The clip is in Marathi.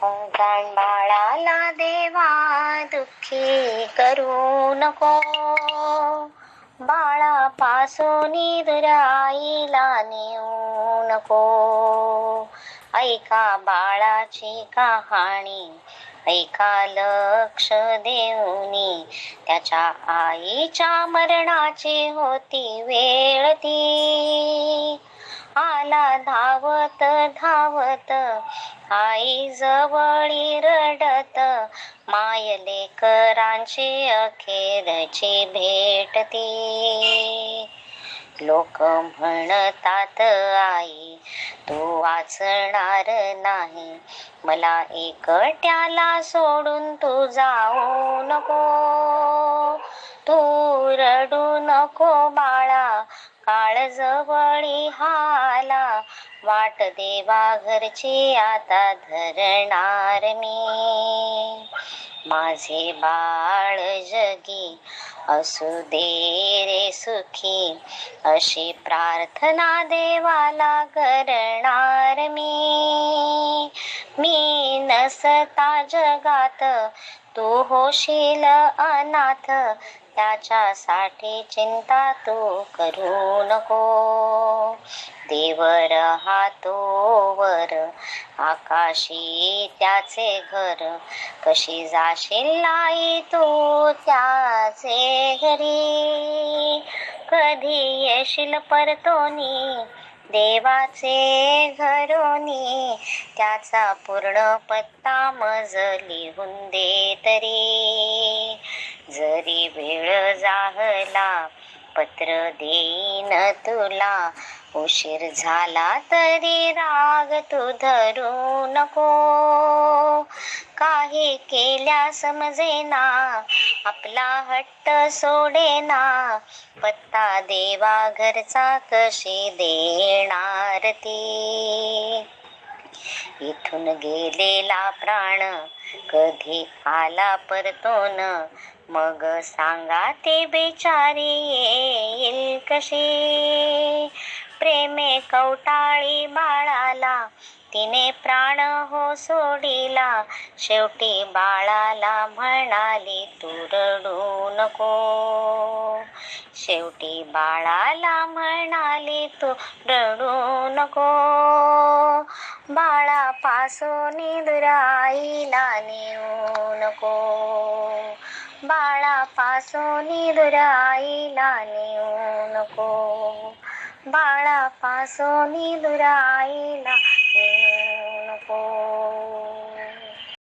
प्राण बाळाला देवा दुःखी करू नको, बाळापासून दूर आईला नेऊ नको. ऐका बाळाची कहाणी, ऐका लक्ष देऊनी, त्याच्या आईच्या मरणाची होती वेळ ती. आला धावत धावत आई जवळी रडत, माय लेकरांची अखेरची भेट ती. लोक म्हणतात आई तू वाचणार नाही, मला एकट्याला सोडून तू जाऊ नको. तू रडू नको बाळा, काळ जवळी आला, वाट देवा घरची आता धरणार मी. माझे बाळ जगी असू दे रे सुखी, अशी प्रार्थना देवाला करणार मी. मी नसता जगात तू होशील अनाथ, त्याच्यासाठी चिंता तू करू नको. देवर हातो वर आकाशी त्याचे घर, कशी जाशील आई तू त्याचे घरी. कधी येशील परतोनी देवाचे घरोनी, त्याचा पूर्ण पत्ता मज लिहून दे तरी. जरी वेळ जाहला पत्र देईन तुला, उशीर झाला तरी राग तू धरू नको. काही केल्या समजेना, आपला हट्ट सोडेना, पत्ता देवा घरचा कशी देणार ती. इथून गेलेला प्राण कधी आला परतून, मग सांगा ते बेचारी येईल कशी. प्रेमे कवटाळी बाळाला, तिने प्राण हो सोडिला, शेवटी बाळाला म्हणाली तू रडू नको. शेवटी बाळाला म्हणाली तू रडू नको. बाळापासून दूर आईला नेऊ नको, बाळापासून दूर आईला नेऊ नको, बाळापासून दूर आईला